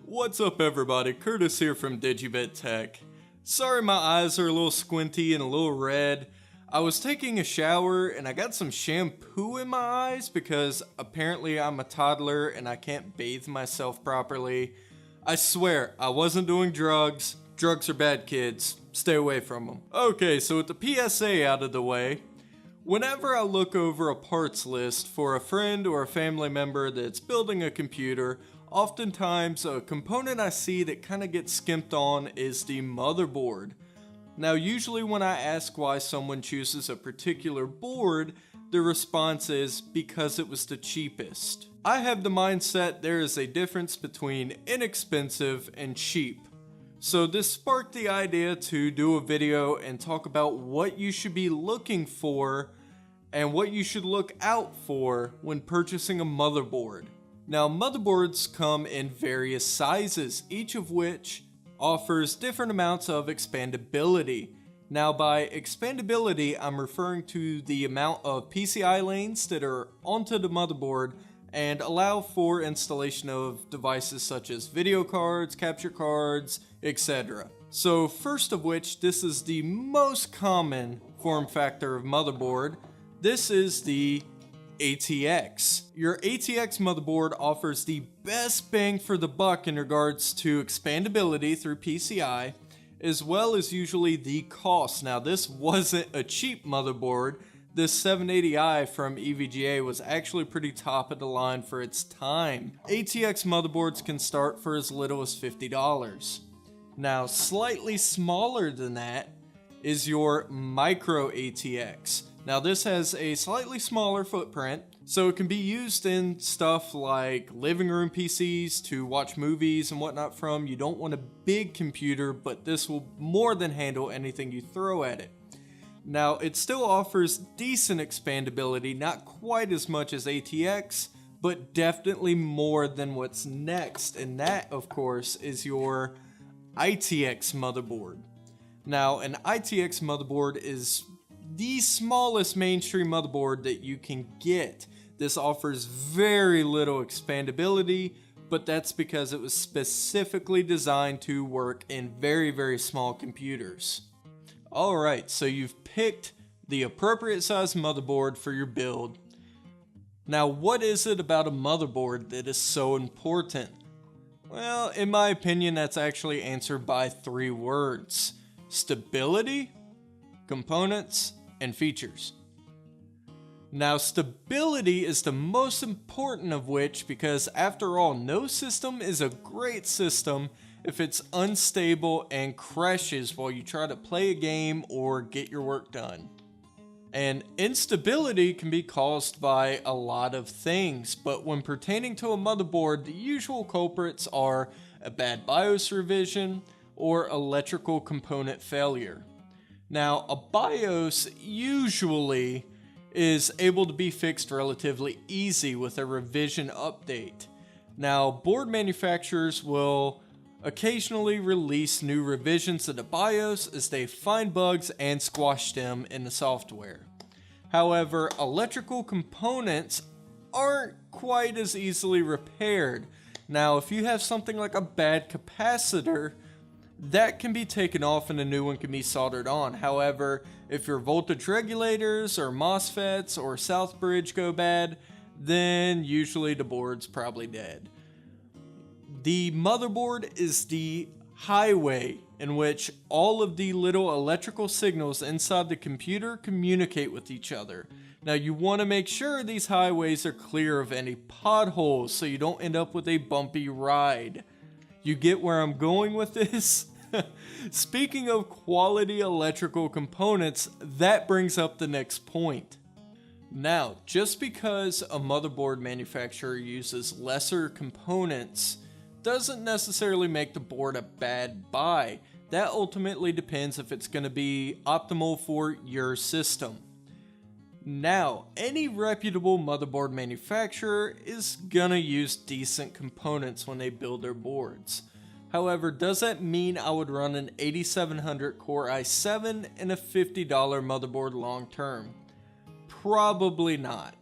What's up everybody, Curtis here from Digibit Tech. Sorry my eyes are a little squinty and a little red. I was taking a shower and I got some shampoo in my eyes because apparently I'm a toddler and I can't bathe myself properly. I swear, I wasn't doing drugs. Drugs are bad, kids. Stay away from them. Okay, so with the PSA out of the way, whenever I look over a parts list for a friend or a family member that's building a computer, oftentimes a component I see that kind of gets skimped on is the motherboard. Now usually when I ask why someone chooses a particular board, the response is because it was the cheapest. I have the mindset there is a difference between inexpensive and cheap. So this sparked the idea to do a video and talk about what you should be looking for and what you should look out for when purchasing a motherboard. Now motherboards come in various sizes, each of which offers different amounts of expandability. Now by expandability, I'm referring to the amount of PCI lanes that are onto the motherboard and allow for installation of devices such as video cards, capture cards, etc. So first of which, this is the most common form factor of motherboard. This is the ATX. Your ATX motherboard offers the best bang for the buck in regards to expandability through PCI, as well as usually the cost. Now this wasn't a cheap motherboard. This 780i from EVGA was actually pretty top of the line for its time. ATX motherboards can start for as little as $50. Now slightly smaller than that is your micro ATX. Now this has a slightly smaller footprint, so it can be used in stuff like living room PCs to watch movies and whatnot from. You don't want a big computer, but this will more than handle anything you throw at it. Now it still offers decent expandability, not quite as much as ATX, but definitely more than what's next, and that of course is your ITX motherboard. Now an ITX motherboard is the smallest mainstream motherboard that you can get. This offers very little expandability, but that's because it was specifically designed to work in very small computers. Alright, so you've picked the appropriate size motherboard for your build. Now what is it about a motherboard that is so important? Well, in my opinion, that's actually answered by 3 words: stability, components, and features. Now stability is the most important of which, because after all, no system is a great system if it's unstable and crashes while you try to play a game or get your work done. And instability can be caused by a lot of things, but when pertaining to a motherboard, the usual culprits are a bad BIOS revision or electrical component failure. Now a BIOS usually is able to be fixed relatively easy with a revision update. Now board manufacturers will occasionally release new revisions to the BIOS as they find bugs and squash them in the software. However, electrical components aren't quite as easily repaired. Now, if you have something like a bad capacitor, that can be taken off and a new one can be soldered on. However, if your voltage regulators or MOSFETs or South Bridge go bad, then usually the board's probably dead. The motherboard is the highway in which all of the little electrical signals inside the computer communicate with each other. Now you want to make sure these highways are clear of any potholes so you don't end up with a bumpy ride. You get where I'm going with this? Speaking of quality electrical components, that brings up the next point. Now, just because a motherboard manufacturer uses lesser components doesn't necessarily make the board a bad buy. That ultimately depends if it's going to be optimal for your system. Now, any reputable motherboard manufacturer is gonna use decent components when they build their boards. However, does that mean I would run an 8700 Core i7 and a $50 motherboard long term? Probably not.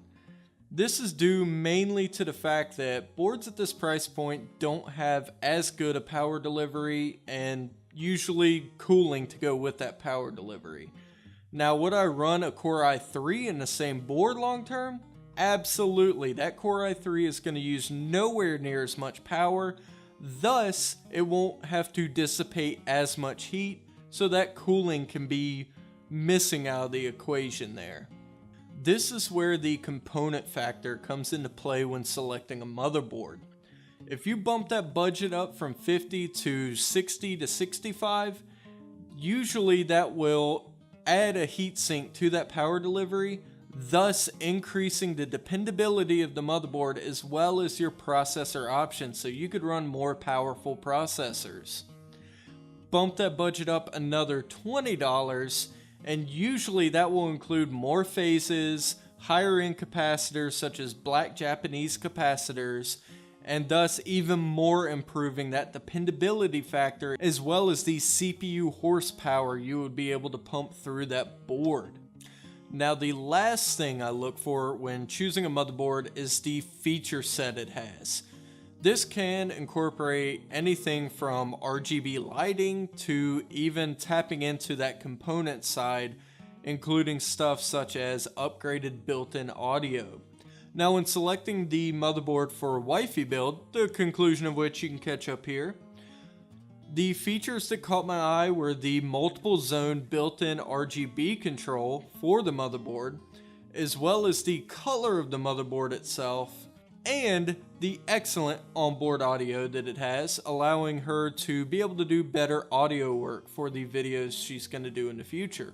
This is due mainly to the fact that boards at this price point don't have as good a power delivery and usually cooling to go with that power delivery. Now, would I run a Core i3 in the same board long term? Absolutely. That Core i3 is going to use nowhere near as much power, thus it won't have to dissipate as much heat, so that cooling can be missing out of the equation there. This is where the component factor comes into play when selecting a motherboard. If you bump that budget up from 50 to 60 to 65, usually that will add a heatsink to that power delivery, thus increasing the dependability of the motherboard as well as your processor options, so you could run more powerful processors. Bump that budget up another $20, and usually that will include more phases, higher end capacitors such as black Japanese capacitors, and thus even more improving that dependability factor as well as the CPU horsepower you would be able to pump through that board. Now, the last thing I look for when choosing a motherboard is the feature set it has. This can incorporate anything from RGB lighting to even tapping into that component side, including stuff such as upgraded built-in audio. Now, when selecting the motherboard for a wifey build, the conclusion of which you can catch up here, the features that caught my eye were the multiple zone built-in RGB control for the motherboard, as well as the color of the motherboard itself, and the excellent onboard audio that it has, allowing her to be able to do better audio work for the videos she's going to do in the future.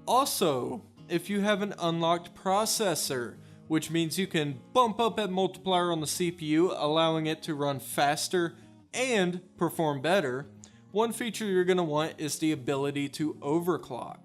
Also, if you have an unlocked processor, which means you can bump up that multiplier on the CPU, allowing it to run faster and perform better, one feature you're going to want is the ability to overclock.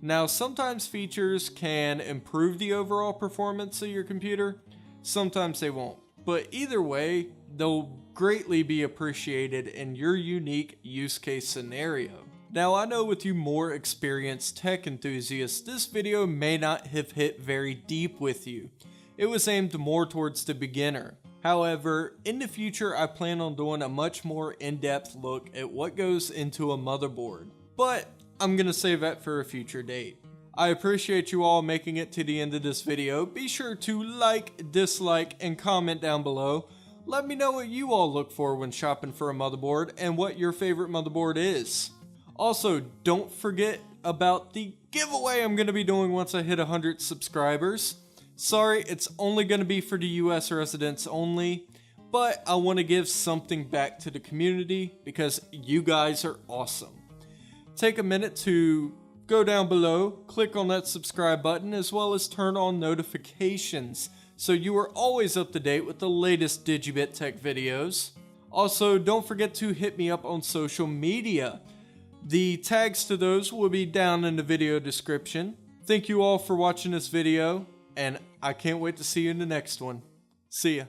Now, sometimes features can improve the overall performance of your computer, sometimes they won't, but either way, they'll greatly be appreciated in your unique use case scenario. Now, I know with you more experienced tech enthusiasts, this video may not have hit very deep with you. It was aimed more towards the beginner. However, in the future, I plan on doing a much more in-depth look at what goes into a motherboard, but I'm gonna save that for a future date. I appreciate you all making it to the end of this video. Be sure to like, dislike, and comment down below. Let me know what you all look for when shopping for a motherboard and what your favorite motherboard is. Also, don't forget about the giveaway I'm going to be doing once I hit 100 subscribers. Sorry, it's only going to be for the US residents only, but I want to give something back to the community because you guys are awesome. Take a minute to go down below, click on that subscribe button, as well as turn on notifications so you are always up to date with the latest Digibit tech videos. Also, don't forget to hit me up on social media. The tags to those will be down in the video description. Thank you all for watching this video, and I can't wait to see you in the next one. See ya.